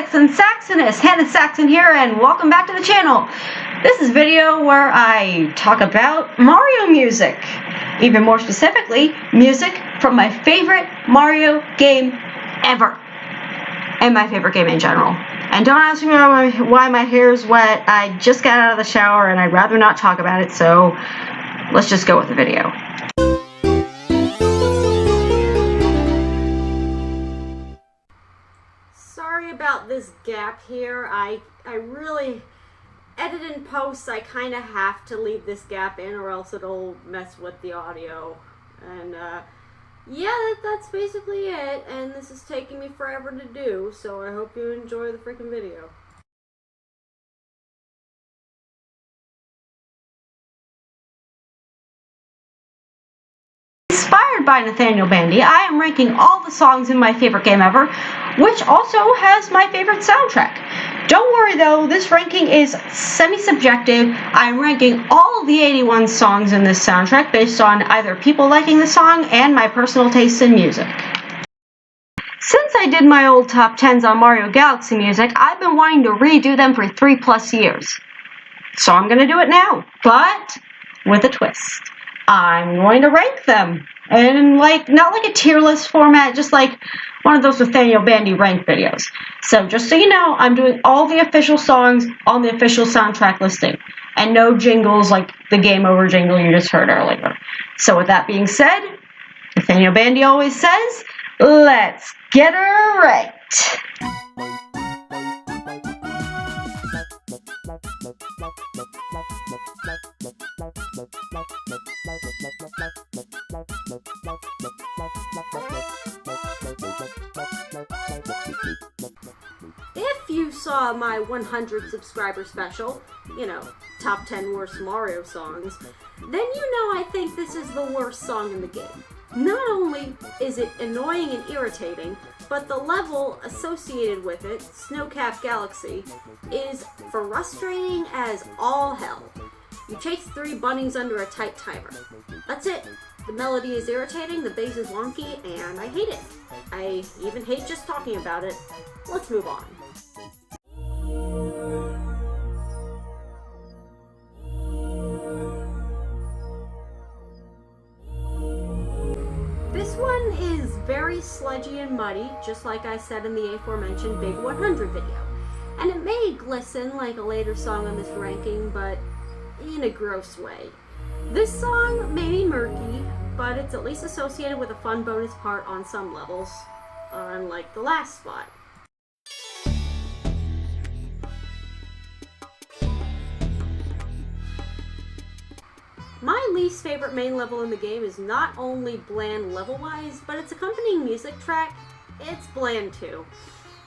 Saxon Saxonist, Hannah Saxon here, and welcome back to the channel. This is a video where I talk about Mario music. Even more specifically, music from my favorite Mario game ever. And my favorite game in general. And don't ask me why my hair is wet. I just got out of the shower and I'd rather not talk about it, so let's just go with the video. Sorry about this gap here. I really, edit and post, I kind of have to leave this gap in or else it'll mess with the audio. And yeah, that's basically it, and this is taking me forever to do, so I hope you enjoy the freaking video. Inspired by Nathaniel Bandy, I am ranking all the songs in my favorite game ever, which also has my favorite soundtrack. Don't worry though, this ranking is semi-subjective. I'm ranking all of the 81 songs in this soundtrack based on either people liking the song and my personal taste in music. Since I did my old top 10s on Mario Galaxy music, I've been wanting to redo them for 3+ years. So I'm going to do it now, but with a twist. I'm going to rank them, and not like a tier list format, just like one of those Nathaniel Bandy rank videos. So just so you know, I'm doing all the official songs on the official soundtrack listing, and no jingles like the Game Over jingle you just heard earlier. So with that being said, Nathaniel Bandy always says, let's get her right. If you saw my 100 subscriber special, top 10 worst Mario songs, then you know I think this is the worst song in the game. Not only is it annoying and irritating, but the level associated with it, Snow-Capped Galaxy, is frustrating as all hell. You chase 3 bunnies under a tight timer. That's it. The melody is irritating, the bass is wonky, and I hate it. I even hate just talking about it. Let's move on. This one is very sludgy and muddy, just like I said in the aforementioned Big 100 video. And it may glisten like a later song on this ranking, but in a gross way. This song may be murky, but it's at least associated with a fun bonus part on some levels, unlike the last spot. My least favorite main level in the game is not only bland level-wise, but its accompanying music track, it's bland too.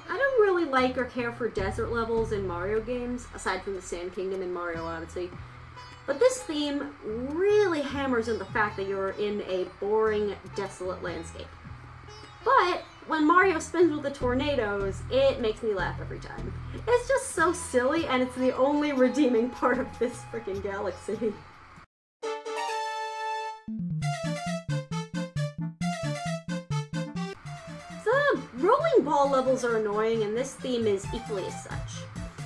I don't really like or care for desert levels in Mario games, aside from the Sand Kingdom in Mario Odyssey. But this theme really hammers in the fact that you're in a boring, desolate landscape. But when Mario spins with the tornadoes, it makes me laugh every time. It's just so silly, and it's the only redeeming part of this freaking galaxy. The rolling ball levels are annoying, and this theme is equally as such.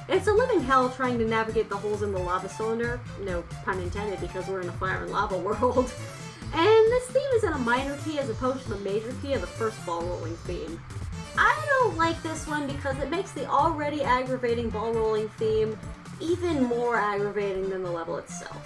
It's a living hell trying to navigate the holes in the lava cylinder, no pun intended because we're in a fire and lava world. And this theme is in a minor key as opposed to the major key of the first ball rolling theme. I don't like this one because it makes the already aggravating ball rolling theme even more aggravating than the level itself.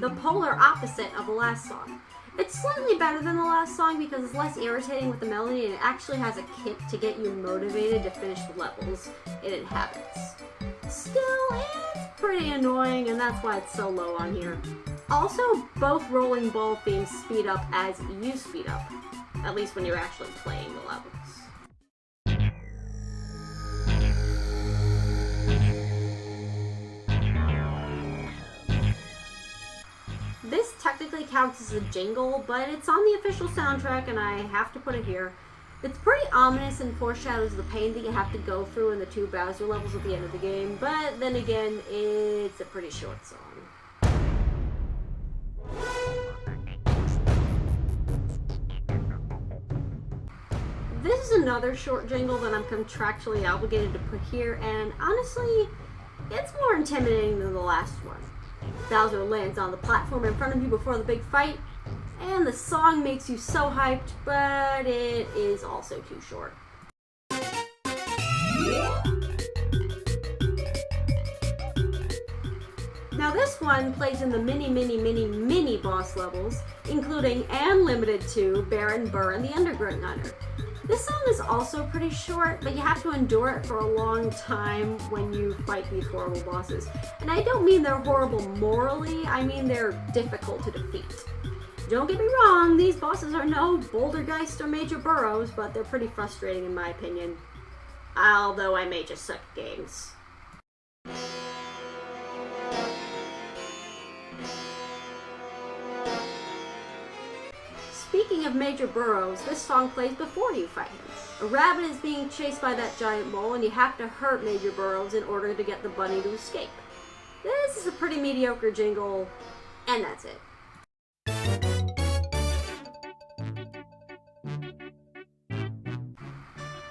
The polar opposite of the last song. It's slightly better than the last song because it's less irritating with the melody and it actually has a kick to get you motivated to finish the levels it inhabits. Still, it's pretty annoying and that's why it's so low on here. Also, both rolling ball themes speed up as you speed up, at least when you're actually playing the levels. This technically counts as a jingle, but it's on the official soundtrack and I have to put it here. It's pretty ominous and foreshadows the pain that you have to go through in the 2 Bowser levels at the end of the game, but then again, it's a pretty short song. This is another short jingle that I'm contractually obligated to put here, and honestly, it's more intimidating than the last one. Bowser lands on the platform in front of you before the big fight, and the song makes you so hyped, but it is also too short. Now this one plays in the mini boss levels, including and limited to Baron Burr and the Underground Hunter. This song is also pretty short, but you have to endure it for a long time when you fight these horrible bosses. And I don't mean they're horrible morally, I mean they're difficult to defeat. Don't get me wrong, these bosses are no Bouldergeist or Major Burrows, but they're pretty frustrating in my opinion. Although I may just suck at games. Speaking of Major Burrows, this song plays before you fight him. A rabbit is being chased by that giant mole, and you have to hurt Major Burrows in order to get the bunny to escape. This is a pretty mediocre jingle, and that's it.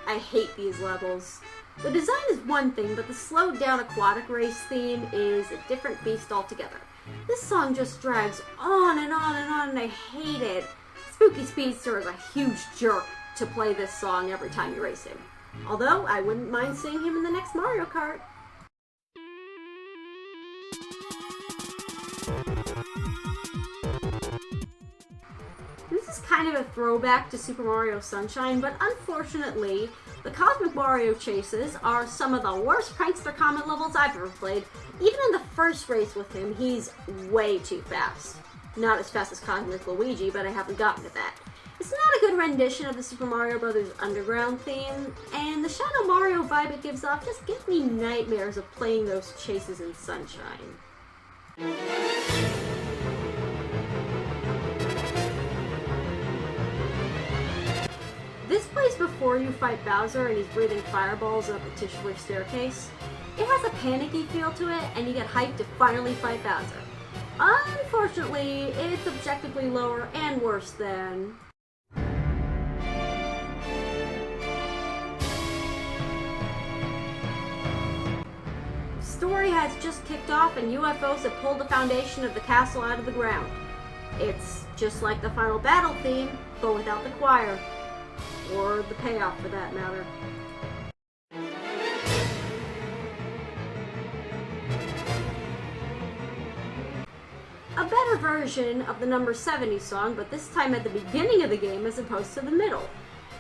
I hate these levels. The design is one thing, but the slowed down aquatic race theme is a different beast altogether. This song just drags on and on and on, and I hate it. Spooky Speedster is a huge jerk to play this song every time you race him. Although, I wouldn't mind seeing him in the next Mario Kart. This is kind of a throwback to Super Mario Sunshine, but unfortunately, the Cosmic Mario chases are some of the worst Prankster Comet levels I've ever played. Even in the first race with him, he's way too fast. Not as fast as Cosmic Luigi, but I haven't gotten to that. It's not a good rendition of the Super Mario Bros. Underground theme, and the Shadow Mario vibe it gives off just gives me nightmares of playing those chases in Sunshine. This plays before you fight Bowser and he's breathing fireballs up a titular staircase. It has a panicky feel to it, and you get hyped to finally fight Bowser. Unfortunately, it's objectively lower and worse than... Story has just kicked off and UFOs have pulled the foundation of the castle out of the ground. It's just like the final battle theme, but without the choir. Or the payoff for that matter. A better version of the number 70 song, but this time at the beginning of the game as opposed to the middle.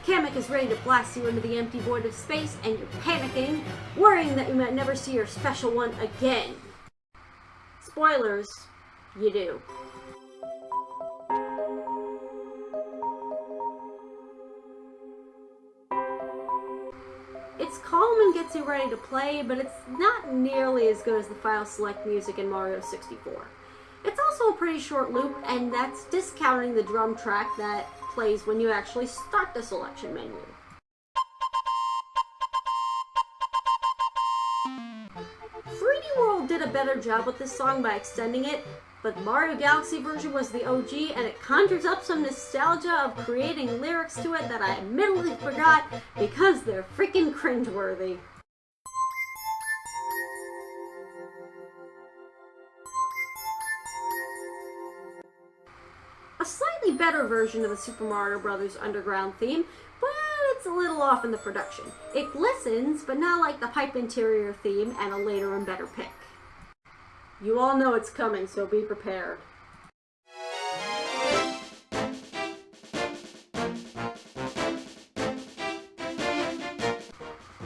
Kamek is ready to blast you into the empty void of space, and you're panicking, worrying that you might never see your special one again. Spoilers, you do. It's calm and gets you ready to play, but it's not nearly as good as the file select music in Mario 64. It's also a pretty short loop, and that's discounting the drum track that plays when you actually start the selection menu. 3D World did a better job with this song by extending it, but Mario Galaxy version was the OG, and it conjures up some nostalgia of creating lyrics to it that I admittedly forgot because they're freaking cringeworthy. A slightly better version of the Super Mario Bros. Underground theme, but it's a little off in the production. It glistens, but not like the Pipe Interior theme and a later and better pick. You all know it's coming, so be prepared.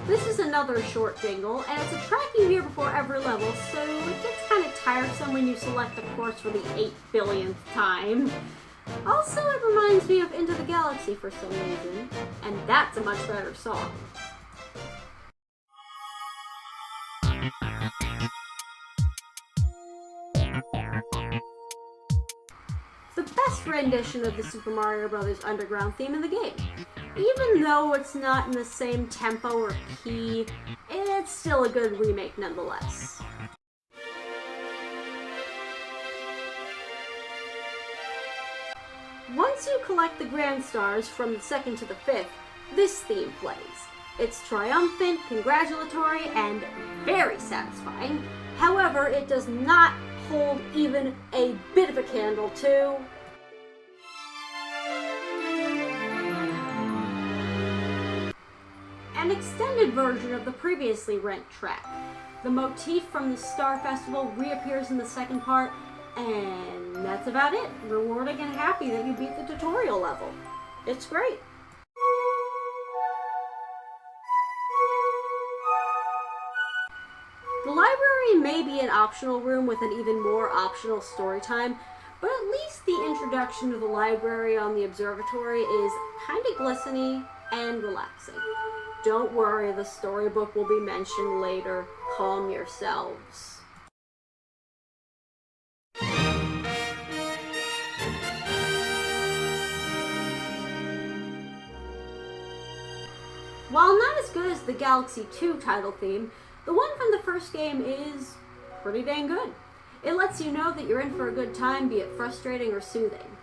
This is another short jingle, and it's a track you hear before every level, so it gets kind of tiresome when you select a course for the 8 billionth time. Also, it reminds me of Into the Galaxy for some reason, and that's a much better song. The best rendition of the Super Mario Bros. Underground theme in the game. Even though it's not in the same tempo or key, it's still a good remake nonetheless. Once you collect the Grand Stars from the 2nd to the 5th, this theme plays. It's triumphant, congratulatory, and very satisfying. However, it does not hold even a bit of a candle to an extended version of the previously rent track. The motif from the Star Festival reappears in the second part, and that's about it. Rewarding and happy that you beat the tutorial level. It's great. The library may be an optional room with an even more optional story time, but at least the introduction to the library on the observatory is kind of glistening and relaxing. Don't worry, the storybook will be mentioned later. Calm yourselves. While not as good as the Galaxy 2 title theme, the one from the first game is pretty dang good. It lets you know that you're in for a good time, be it frustrating or soothing.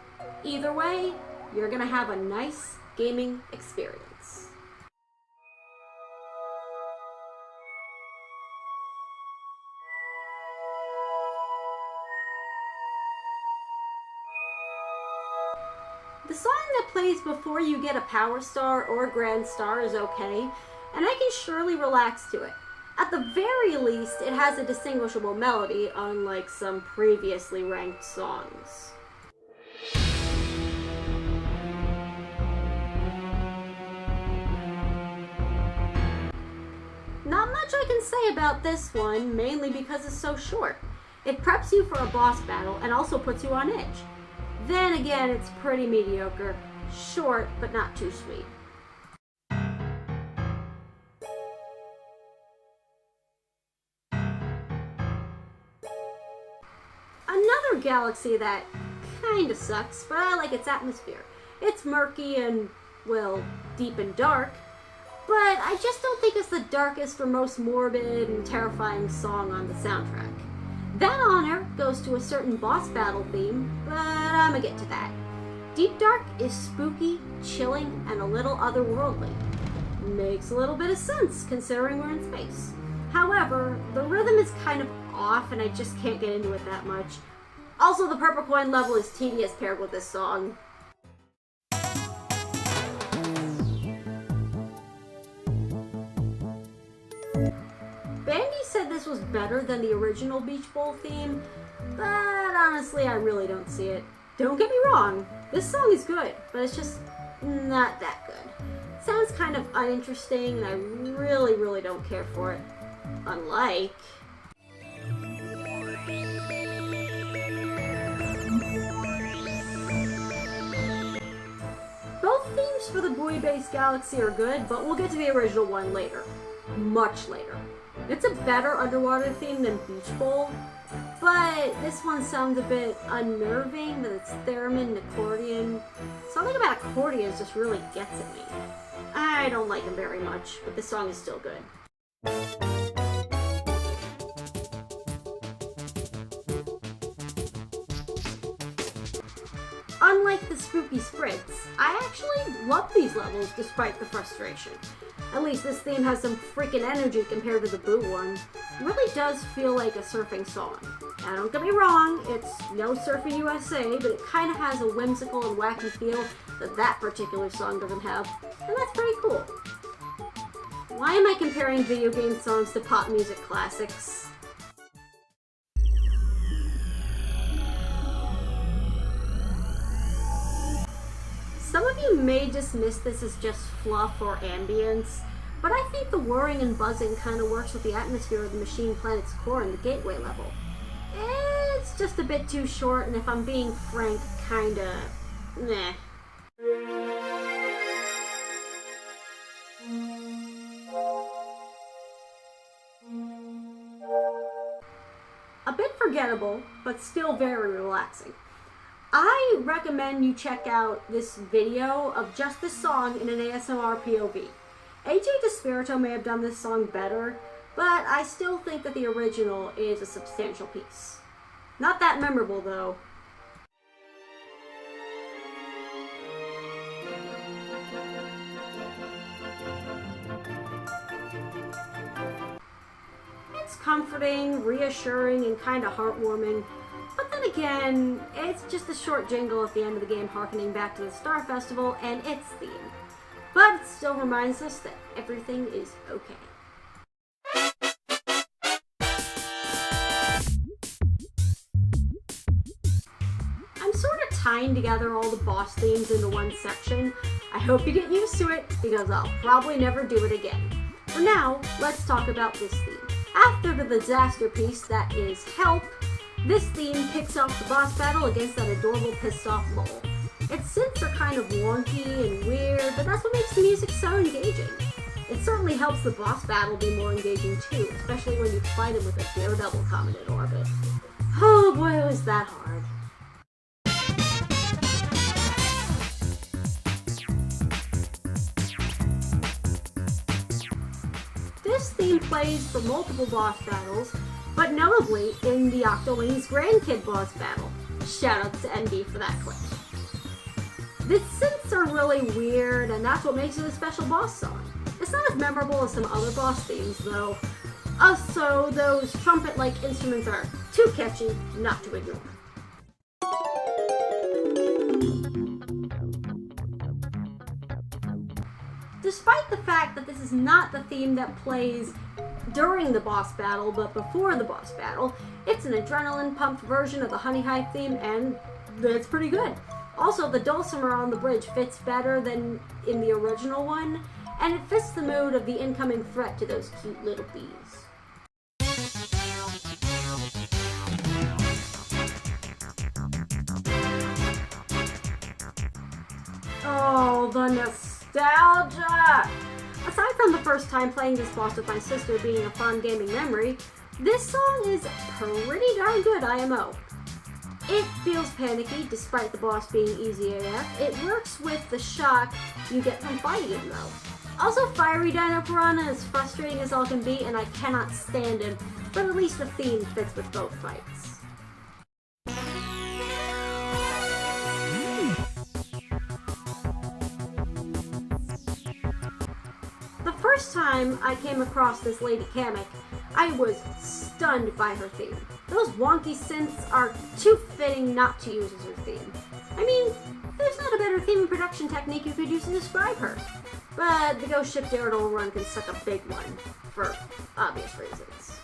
Either way, you're gonna have a nice gaming experience. The song that plays before you get a Power Star or Grand Star is okay, and I can surely relax to it. At the very least, it has a distinguishable melody, unlike some previously ranked songs. Not much I can say about this one, mainly because it's so short. It preps you for a boss battle and also puts you on edge. Then again, it's pretty mediocre. Short, but not too sweet. Another galaxy that kinda sucks, but I like its atmosphere. It's murky and, well, deep and dark, but I just don't think it's the darkest or most morbid and terrifying song on the soundtrack. That honor goes to a certain boss battle theme, but I'ma get to that. Deep Dark is spooky, chilling, and a little otherworldly. Makes a little bit of sense considering we're in space. However, the rhythm is kind of off and I just can't get into it that much. Also, the purple coin level is tedious paired with this song. Bandy said this was better than the original Beach Bowl theme, but honestly, I really don't see it. Don't get me wrong, this song is good, but it's just not that good. Sounds kind of uninteresting, and I really don't care for it. Unlike... both themes for the Buoy-based galaxy are good, but we'll get to the original one later. Much later. It's a better underwater theme than Beach Bowl, but this one sounds a bit unnerving with its theremin and accordion. Something about accordions just really gets at me. I don't like them very much, but this song is still good. Unlike the spooky sprints, I actually love these levels despite the frustration. At least this theme has some freaking energy compared to the Boo one. It really does feel like a surfing song. Now don't get me wrong, it's no Surfing USA, but it kind of has a whimsical and wacky feel that particular song doesn't have, and that's pretty cool. Why am I comparing video game songs to pop music classics? Some of you may dismiss this as just fluff or ambience, but I think the whirring and buzzing kind of works with the atmosphere of the Machine Planet's core in the Gateway level. It's just a bit too short, and if I'm being frank, kinda meh. A bit forgettable, but still very relaxing. I recommend you check out this video of just this song in an ASMR POV. AJ DeSpirito may have done this song better, but I still think that the original is a substantial piece. Not that memorable though. comforting, reassuring, and kind of heartwarming. But then again, it's just a short jingle at the end of the game harkening back to the Star Festival and its theme. But it still reminds us that everything is okay. I'm sort of tying together all the boss themes into one section. I hope you get used to it, because I'll probably never do it again. For now, let's talk about this theme. After the disaster piece that is Help, this theme kicks off the boss battle against that adorable pissed off mole. Its synths are kind of wonky and weird, but that's what makes the music so engaging. It certainly helps the boss battle be more engaging too, especially when you fight him with a daredevil comet in orbit. Oh boy, was that hard. This theme plays for multiple boss battles, but notably in the Octoling's Grandkid boss battle. Shoutouts to NB for that clip. The synths are really weird, and that's what makes it a special boss song. It's not as memorable as some other boss themes, though. Also, those trumpet-like instruments are too catchy not to ignore. Despite the fact that this is not the theme that plays during the boss battle, but before the boss battle, it's an adrenaline-pumped version of the Honey Hive theme, and it's pretty good. Also, the dulcimer on the bridge fits better than in the original one, and it fits the mood of the incoming threat to those cute little bees. Oh, the nostalgia! Aside from the first time playing this boss with my sister being a fun gaming memory, this song is pretty darn good, IMO. It feels panicky, despite the boss being easy AF. It works with the shock you get from fighting him, though. Also, Fiery Dino Piranha is frustrating as all can be, and I cannot stand him, but at least the theme fits with both fights. The first time I came across this Lady Kamek, I was stunned by her theme. Those wonky synths are too fitting not to use as her theme. I mean, there's not a better theme and production technique you could use to describe her. But the Ghost Ship Daredevil run can suck a big one, for obvious reasons.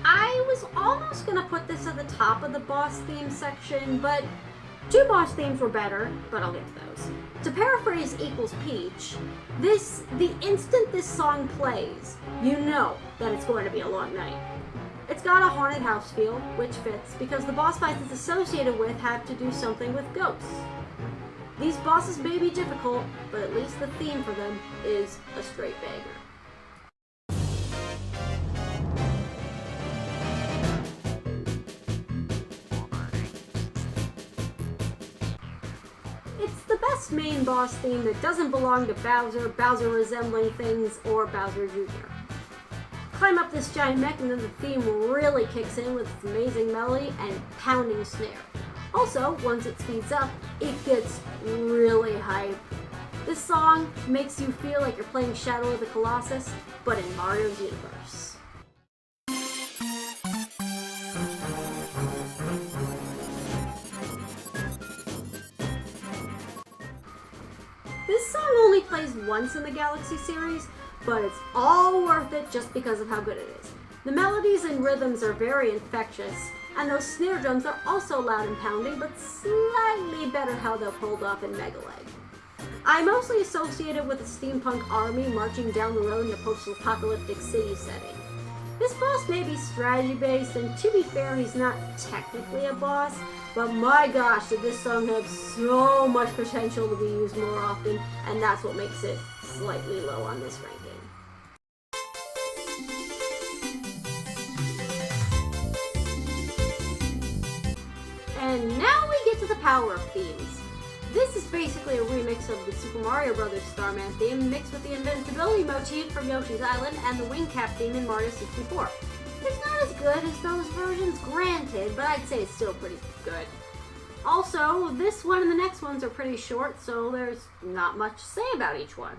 I was almost gonna put this at the top of the boss theme section, but two boss themes were better, but I'll get to those. To paraphrase Equals Peach, the instant this song plays, you know that it's going to be a long night. It's got a haunted house feel, which fits, because the boss fights it's associated with have to do something with ghosts. These bosses may be difficult, but at least the theme for them is a straight banger. Main boss theme that doesn't belong to Bowser, Bowser resembling things, or Bowser Jr. Climb up this giant mech and then the theme really kicks in with its amazing melody and pounding snare. Also, once it speeds up, it gets really hype. This song makes you feel like you're playing Shadow of the Colossus, but in Mario's universe. This song only plays once in the Galaxy series, but it's all worth it just because of how good it is. The melodies and rhythms are very infectious, and those snare drums are also loud and pounding, but slightly better how they're pulled off in Mega Leg. I mostly associate it with a steampunk army marching down the road in a post-apocalyptic city setting. This boss may be strategy-based, and to be fair, he's not technically a boss, but my gosh, did this song have so much potential to be used more often, and that's what makes it slightly low on this ranking. And now we get to the power-up themes. This is basically a remix of the Super Mario Bros. Starman theme mixed with the invincibility motif from Yoshi's Island and the wing cap theme in Mario 64. It's not as good as those versions, granted, but I'd say it's still pretty good. Also, this one and the next ones are pretty short, so there's not much to say about each one.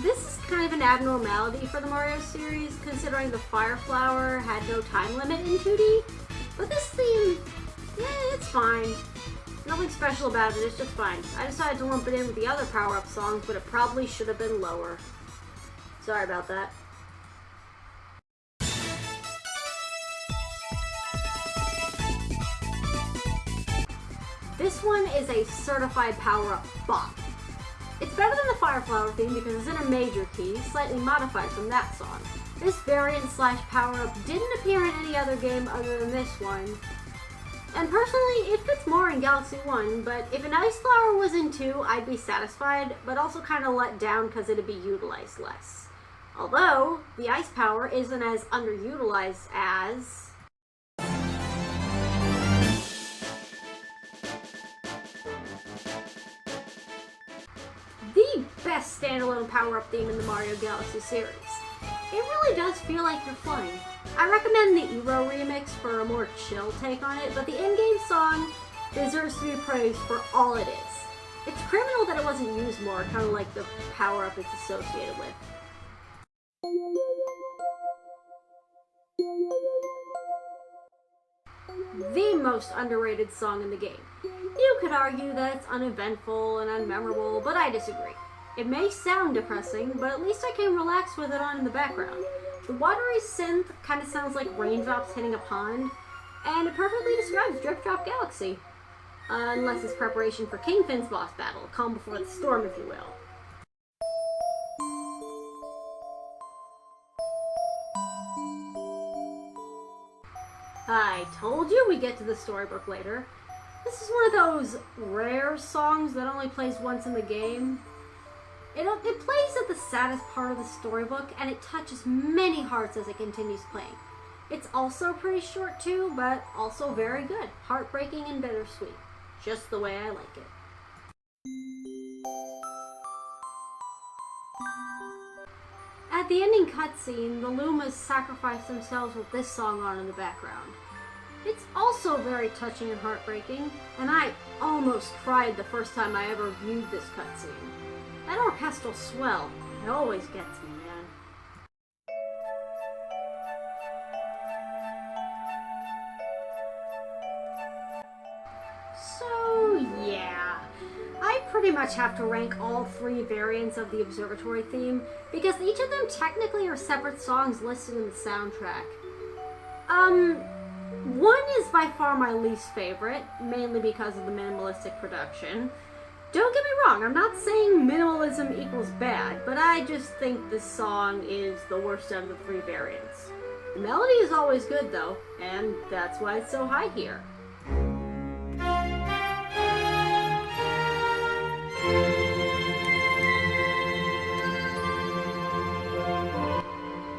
This is kind of an abnormality for the Mario series, considering the Fire Flower had no time limit in 2D, but this theme, it's fine. Nothing special about it, it's just fine. I decided to lump it in with the other power-up songs, but it probably should have been lower. Sorry about that. This one is a certified power-up bop. It's better than the Fire Flower theme because it's in a major key, slightly modified from that song. This variant / power-up didn't appear in any other game other than this one. And personally, it fits more in Galaxy 1, but if an Ice Flower was in 2, I'd be satisfied, but also kind of let down because it'd be utilized less. Although, the Ice Power isn't as underutilized as... the best standalone power-up theme in the Mario Galaxy series. It really does feel like you're flying. I recommend the Eero remix for a more chill take on it, but the in-game song deserves to be praised for all it is. It's criminal that it wasn't used more, kind of like the power-up it's associated with. The most underrated song in the game. You could argue that it's uneventful and unmemorable, but I disagree. It may sound depressing, but at least I can relax with it on in the background. The watery synth kind of sounds like raindrops hitting a pond, and it perfectly describes Drip Drop Galaxy. Unless it's preparation for King Finn's boss battle, calm before the storm if you will. I told you we'd get to the storybook later. This is one of those rare songs that only plays once in the game. It plays at the saddest part of the storybook, and it touches many hearts as it continues playing. It's also pretty short too, but also very good. Heartbreaking and bittersweet. Just the way I like it. At the ending cutscene, the Lumas sacrifice themselves with this song on in the background. It's also very touching and heartbreaking, and I almost cried the first time I ever viewed this cutscene. That orchestral swell, it always gets me, man. So, yeah. I pretty much have to rank all 3 variants of the Observatory theme, because each of them technically are separate songs listed in the soundtrack. One is by far my least favorite, mainly because of the minimalistic production. Don't get me wrong, I'm not saying minimalism equals bad, but I just think this song is the worst of the 3 variants. The melody is always good though, and that's why it's so high here.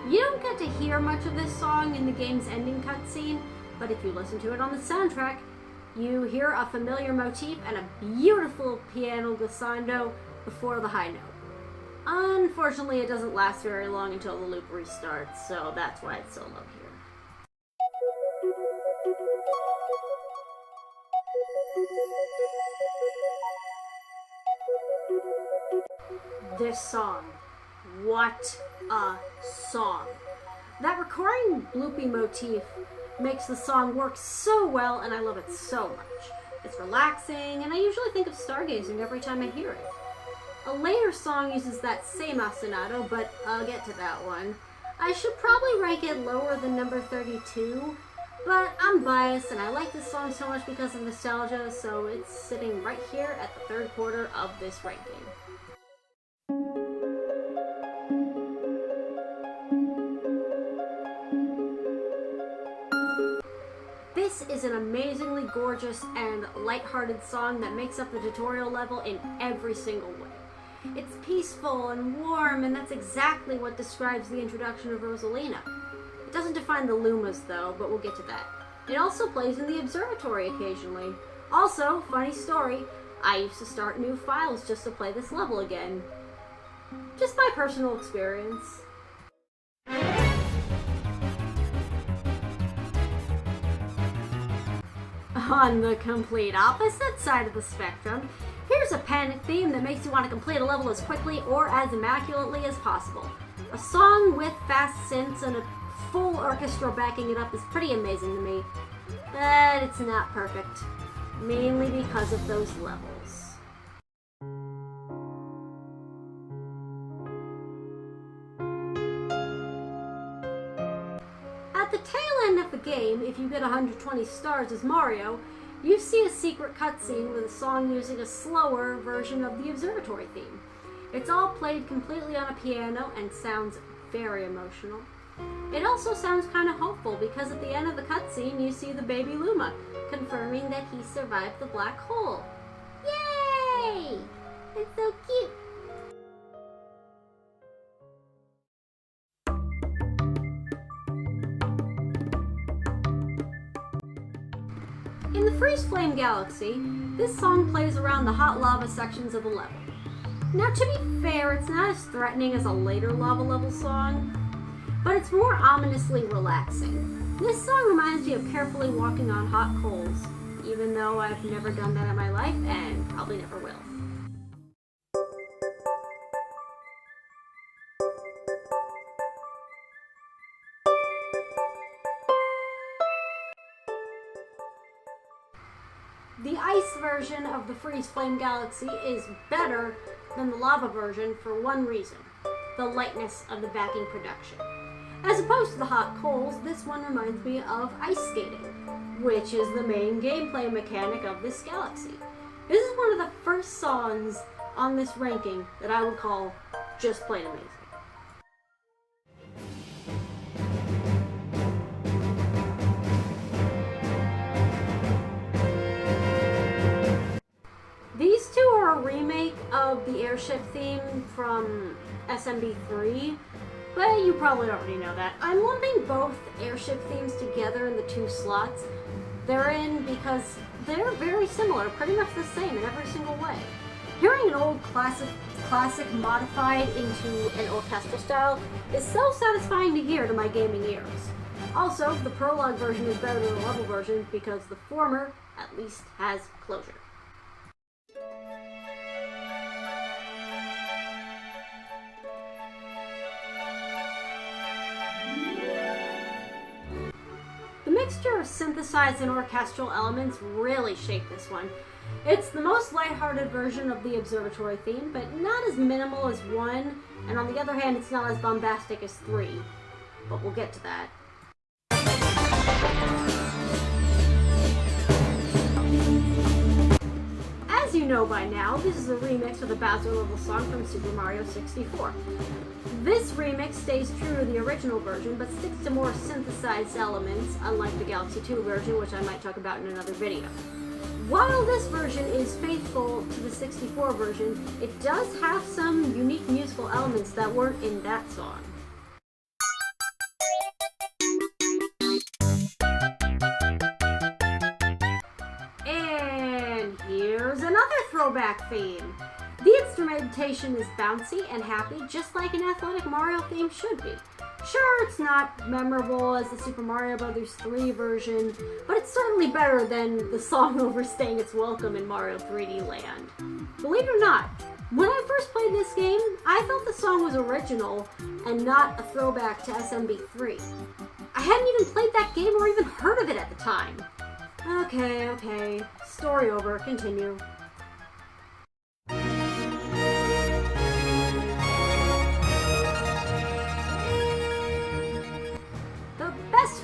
You don't get to hear much of this song in the game's ending cutscene, but if you listen to it on the soundtrack, you hear a familiar motif and a beautiful piano glissando before the high note. Unfortunately, it doesn't last very long until the loop restarts, so that's why it's so low here. This song. What a song. That recurring loopy motif makes the song work so well, and I love it so much. It's relaxing, and I usually think of stargazing every time I hear it. A later song uses that same ostinato, but I'll get to that one. I should probably rank it lower than number 32, but I'm biased, and I like this song so much because of nostalgia, so it's sitting right here at the 3rd quarter of this ranking. This is an amazingly gorgeous and lighthearted song that makes up the tutorial level in every single way. It's peaceful and warm, and that's exactly what describes the introduction of Rosalina. It doesn't define the Lumas though, but we'll get to that. It also plays in the Observatory occasionally. Also, funny story, I used to start new files just to play this level again. Just my personal experience. on the complete opposite side of the spectrum, here's a panic theme that makes you want to complete a level as quickly or as immaculately as possible. A song with fast synths and a full orchestra backing it up is pretty amazing to me, but it's not perfect, mainly because of those levels. At the tail end of the game, if you get 120 stars as Mario, you see a secret cutscene with a song using a slower version of the Observatory theme. It's all played completely on a piano and sounds very emotional. It also sounds kind of hopeful because at the end of the cutscene you see the baby Luma, confirming that he survived the black hole. Yay! It's so cute! In the Freeze Flame Galaxy, this song plays around the hot lava sections of the level. Now, to be fair, it's not as threatening as a later lava level song, but it's more ominously relaxing. This song reminds me of carefully walking on hot coals, even though I've never done that in my life and probably never will. The ice version of the Freeze Flame Galaxy is better than the lava version for one reason: the lightness of the backing production. As opposed to the hot coals, this one reminds me of ice skating, which is the main gameplay mechanic of this galaxy. This is one of the first songs on this ranking that I would call just plain amazing. These two are a remake of the airship theme from SMB3, but you probably already know that. I'm lumping both airship themes together in the two slots they're in because they're very similar, pretty much the same in every single way. Hearing an old classic modified into an orchestral style is so satisfying to hear to my gaming ears. Also, the prologue version is better than the level version because the former at least has closure. The mixture of synthesized and orchestral elements really shape this one. It's the most lighthearted version of the Observatory theme, but not as minimal as 1, and on the other hand, it's not as bombastic as 3. But we'll get to that. As you know by now, this is a remix of the Bowser level song from Super Mario 64. This remix stays true to the original version, but sticks to more synthesized elements, unlike the Galaxy 2 version, which I might talk about in another video. While this version is faithful to the 64 version, it does have some unique musical elements that weren't in that song. And here's another throwback theme. The instrumentation is bouncy and happy, just like an athletic Mario theme should be. Sure, it's not memorable as the Super Mario Bros. 3 version, but it's certainly better than the song overstaying its welcome in Mario 3D Land. Believe it or not, when I first played this game, I thought the song was original and not a throwback to SMB3. I hadn't even played that game or even heard of it at the time. Okay, story over, continue.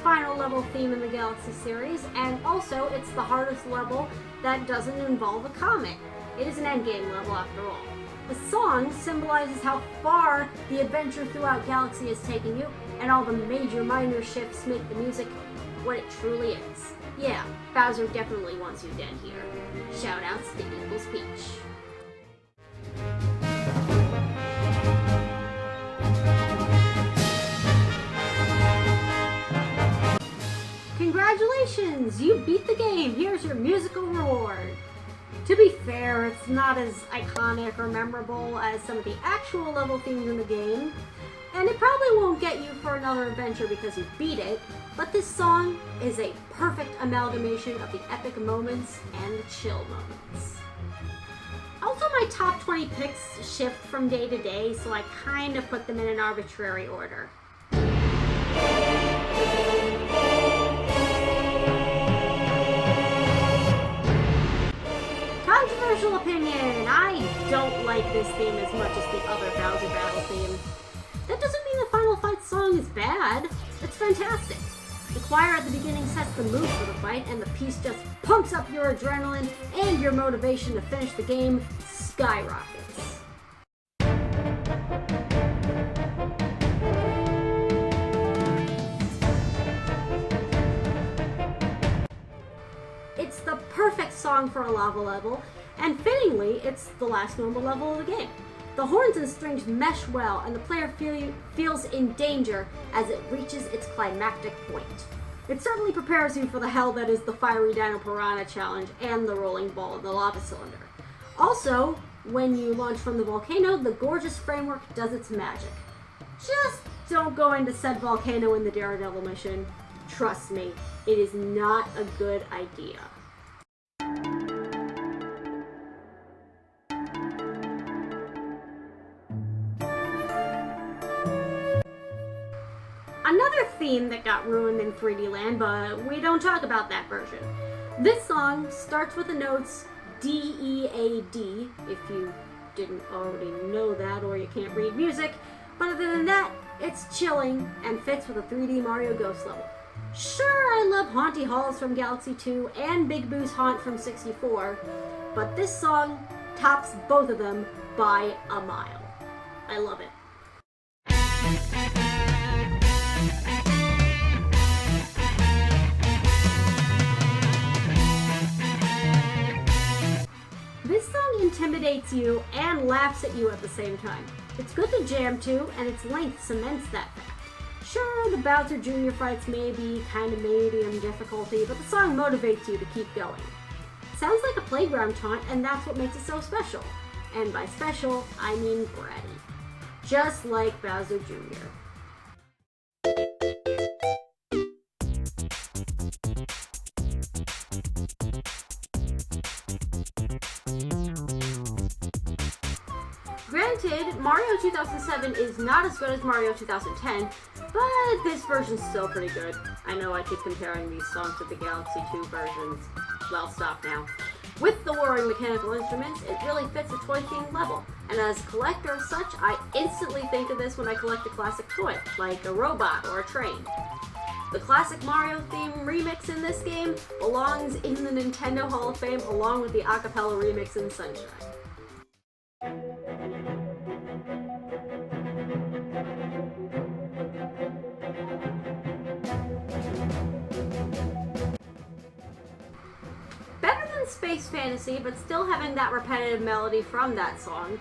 Final level theme in the Galaxy series, and also it's the hardest level that doesn't involve a comet. It is an endgame level after all. The song symbolizes how far the adventure throughout Galaxy is taking you, and all the major minor shifts make the music what it truly is. Yeah, Bowser definitely wants you dead here. Shoutouts to Equals Peach. Congratulations! You beat the game! Here's your musical reward! To be fair, it's not as iconic or memorable as some of the actual level themes in the game, and it probably won't get you for another adventure because you beat it, but this song is a perfect amalgamation of the epic moments and the chill moments. Also, my top 20 picks shift from day to day, so I kind of put them in an arbitrary order. Controversial opinion, I don't like this theme as much as the other Bowser Battle theme. That doesn't mean the Final Fight song is bad. It's fantastic. The choir at the beginning sets the mood for the fight, and the piece just pumps up your adrenaline, and your motivation to finish the game skyrockets. It's the perfect song for a lava level, and fittingly, it's the last normal level of the game. The horns and strings mesh well, and the player feels in danger as it reaches its climactic point. It certainly prepares you for the hell that is the fiery Dino Piranha challenge and the rolling ball in the lava cylinder. Also, when you launch from the volcano, the gorgeous framework does its magic. Just don't go into said volcano in the Daredevil mission. Trust me, it is not a good idea. Another theme that got ruined in 3D Land, but we don't talk about that version. This song starts with the notes D, E, A, D, if you didn't already know that or you can't read music, but other than that, it's chilling and fits with a 3D Mario Ghost level. Sure, I love Haunty Halls from Galaxy 2 and Big Boo's Haunt from 64, but this song tops both of them by a mile. I love it. This song intimidates you and laughs at you at the same time. It's good to jam to, and its length cements that fact. Sure, the Bowser Jr. fights may be kind of medium difficulty, but the song motivates you to keep going. Sounds like a playground taunt, and that's what makes it so special. And by special, I mean bratty. Just like Bowser Jr. Granted, Mario 2007 is not as good as Mario 2010, but this version's still pretty good. I know I keep comparing these songs to the Galaxy 2 versions. Well, stop now. With the whirring mechanical instruments, it really fits a toy-themed level. And as a collector as such, I instantly think of this when I collect a classic toy, like a robot or a train. The classic Mario theme remix in this game belongs in the Nintendo Hall of Fame along with the a cappella remix in Sunshine. Better than Space Fantasy, but still having that repetitive melody from that song,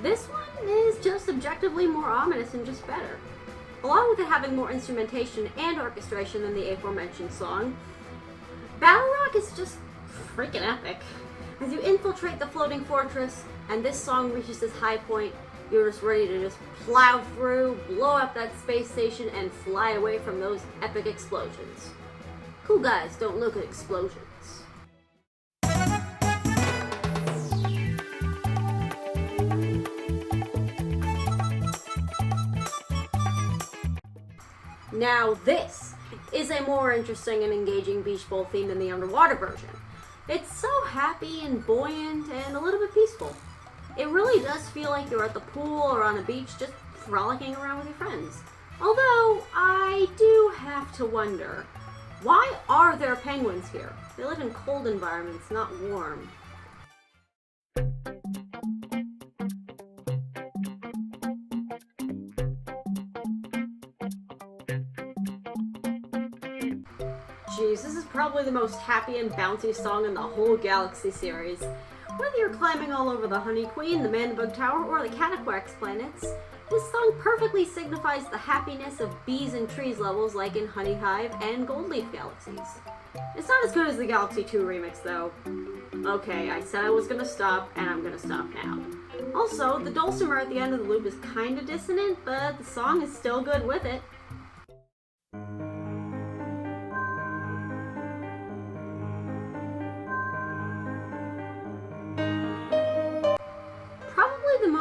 this one is just objectively more ominous and just better. Along with it having more instrumentation and orchestration than the aforementioned song, Battle Rock is just freaking epic. As you infiltrate the floating fortress and this song reaches this high point, you're just ready to just plow through, blow up that space station, and fly away from those epic explosions. Cool guys don't look at explosions. Now this is a more interesting and engaging Beach Bowl theme than the underwater version. It's so happy and buoyant and a little bit peaceful. It really does feel like you're at the pool or on a beach just frolicking around with your friends. Although, I do have to wonder, why are there penguins here? They live in cold environments, not warm. Jeez, this is probably the most happy and bouncy song in the whole Galaxy series. Whether you're climbing all over the Honey Queen, the Mandibug Tower, or the Cataquax planets, this song perfectly signifies the happiness of bees and trees levels like in Honey Hive and Gold Leaf galaxies. It's not as good as the Galaxy 2 remix though. Okay, I said I was gonna stop, and I'm gonna stop now. Also, the dulcimer at the end of the loop is kinda dissonant, but the song is still good with it.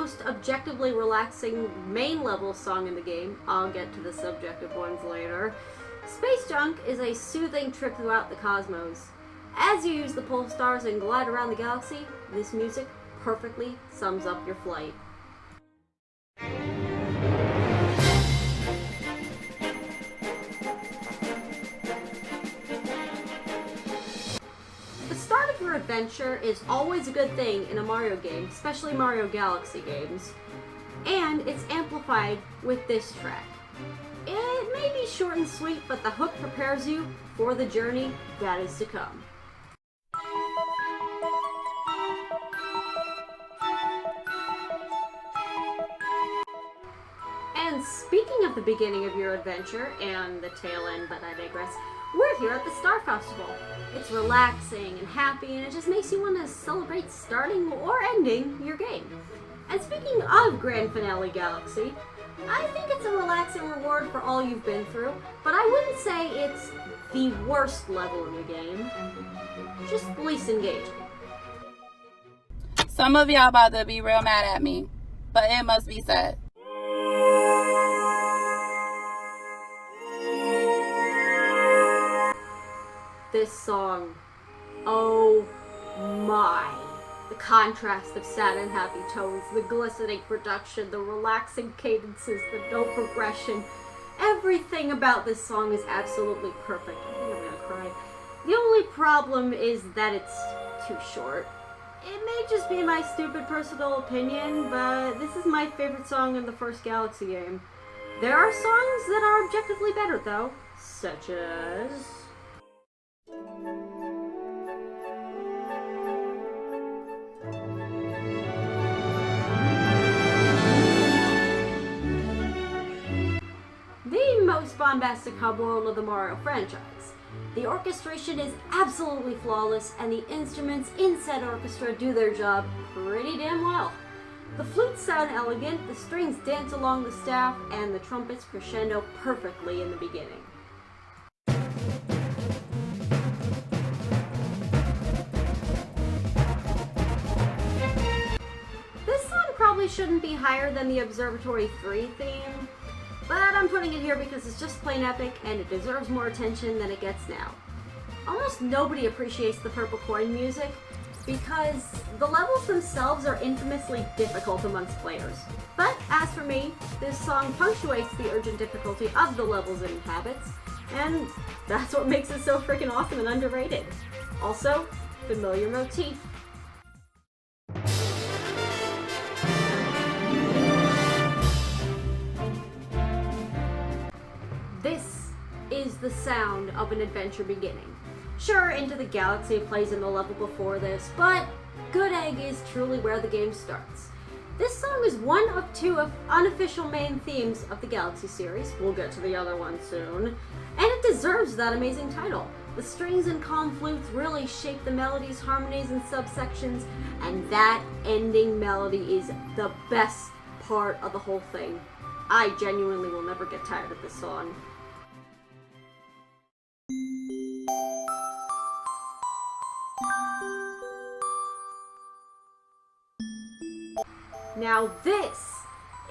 most objectively relaxing main level song in the game. I'll get to the subjective ones later. Space Junk is a soothing trip throughout the cosmos. As you use the pole stars and glide around the galaxy, this music perfectly sums up your flight. The start of your adventure is always a good thing in a Mario game, especially Mario Galaxy games, and it's amplified with this track. It may be short and sweet, but the hook prepares you for the journey that is to come. And speaking of the beginning of your adventure, and the tail end, but I digress, we're here at the Star Festival. It's relaxing and happy, and it just makes you want to celebrate starting or ending your game. And speaking of Grand Finale Galaxy, I think it's a relaxing reward for all you've been through, but I wouldn't say it's the worst level in the game, just least engaging. Some of y'all about to be real mad at me, but it must be said. This song, oh my. The contrast of sad and happy tones, the glistening production, the relaxing cadences, the note progression. Everything about this song is absolutely perfect. I think I'm gonna cry. The only problem is that it's too short. It may just be my stupid personal opinion, but this is my favorite song in the first Galaxy game. There are songs that are objectively better though, such as... the most bombastic hub world of the Mario franchise. The orchestration is absolutely flawless, and the instruments in said orchestra do their job pretty damn well. The flutes sound elegant, the strings dance along the staff, and the trumpets crescendo perfectly in the beginning. This song probably shouldn't be higher than the Observatory 3 theme, but I'm putting it here because it's just plain epic and it deserves more attention than it gets now. Almost nobody appreciates the purple coin music because the levels themselves are infamously difficult amongst players. But as for me, this song punctuates the urgent difficulty of the levels it inhabits, and that's what makes it so freaking awesome and underrated. Also, familiar motif. This is the sound of an adventure beginning. Sure, Into the Galaxy plays in the level before this, but Good Egg is truly where the game starts. This song is one of two unofficial main themes of the Galaxy series. We'll get to the other one soon. And it deserves that amazing title. The strings and calm flutes really shape the melodies, harmonies, and subsections, and that ending melody is the best part of the whole thing. I genuinely will never get tired of this song. Now this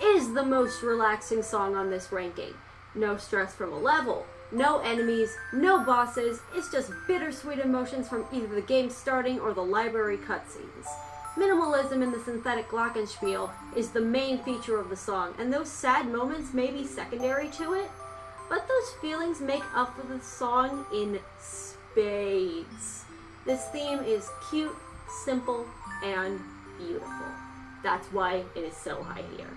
is the most relaxing song on this ranking. No stress from a level, no enemies, no bosses, it's just bittersweet emotions from either the game starting or the library cutscenes. Minimalism in the synthetic glockenspiel is the main feature of the song, and those sad moments may be secondary to it, but those feelings make up for the song in spades. This theme is cute, simple, and beautiful. That's why it is so high here.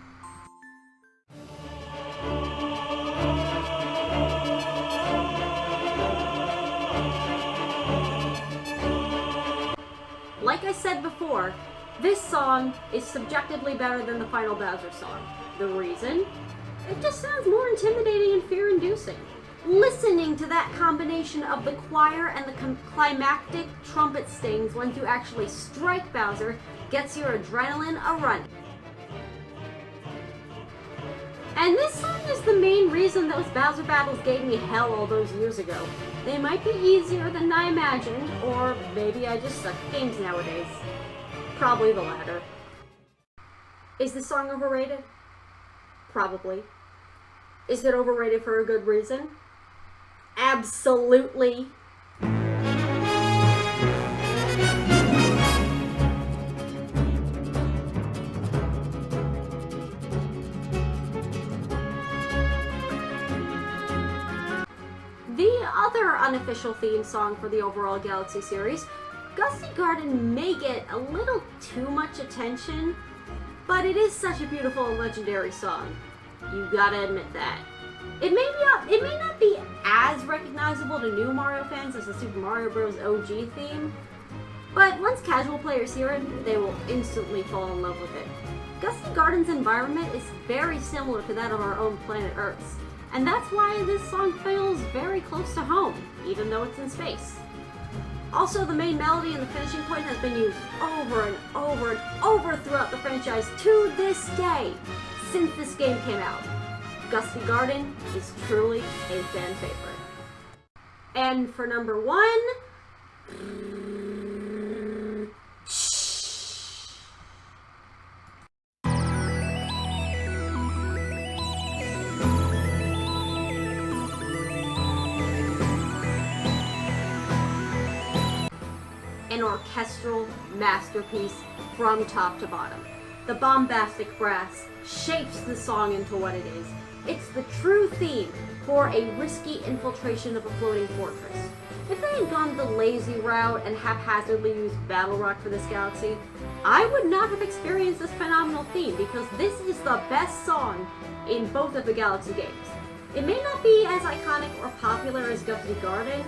Like I said before, this song is subjectively better than the final Bowser song. The reason? It just sounds more intimidating and fear-inducing. Listening to that combination of the choir and the climactic trumpet stings once you actually strike Bowser gets your adrenaline a-running. And this song is the main reason those Bowser battles gave me hell all those years ago. They might be easier than I imagined, or maybe I just suck at games nowadays. Probably the latter. Is this song overrated? Probably. Is it overrated for a good reason? Absolutely. The other unofficial theme song for the overall Galaxy series, Gusty Garden may get a little too much attention, but it is such a beautiful and legendary song. You gotta admit that. It may not be as recognizable to new Mario fans as the Super Mario Bros. OG theme, but once casual players hear it, they will instantly fall in love with it. Gusty Garden's environment is very similar to that of our own planet Earth's, and that's why this song feels very close to home, even though it's in space. Also, the main melody and the finishing point has been used over and over and over throughout the franchise to this day, since this game came out. Gusty Garden is truly a fan favorite. And for number 1, an orchestral masterpiece from top to bottom. The bombastic brass shapes the song into what it is. It's the true theme for a risky infiltration of a floating fortress. If they had gone the lazy route and haphazardly used Battle Rock for this galaxy, I would not have experienced this phenomenal theme because this is the best song in both of the Galaxy games. It may not be as iconic or popular as Gusty Garden,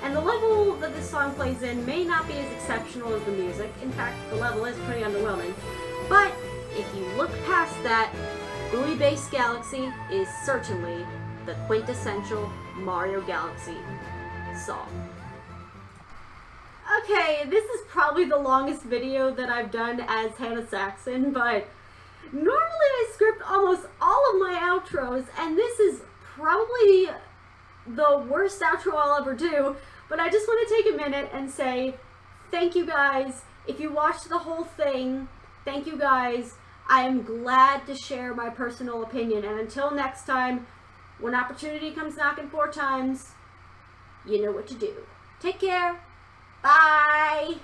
and the level that this song plays in may not be as exceptional as the music. In fact, the level is pretty underwhelming. But if you look past that, Buoy-based Galaxy is certainly the quintessential Mario Galaxy song. Okay, this is probably the longest video that I've done as Hannah Saxon, but normally I script almost all of my outros, and this is probably the worst outro I'll ever do, but I just want to take a minute and say thank you guys. If you watched the whole thing, thank you guys. I am glad to share my personal opinion, and until next time, when opportunity comes knocking 4 times, you know what to do. Take care. Bye.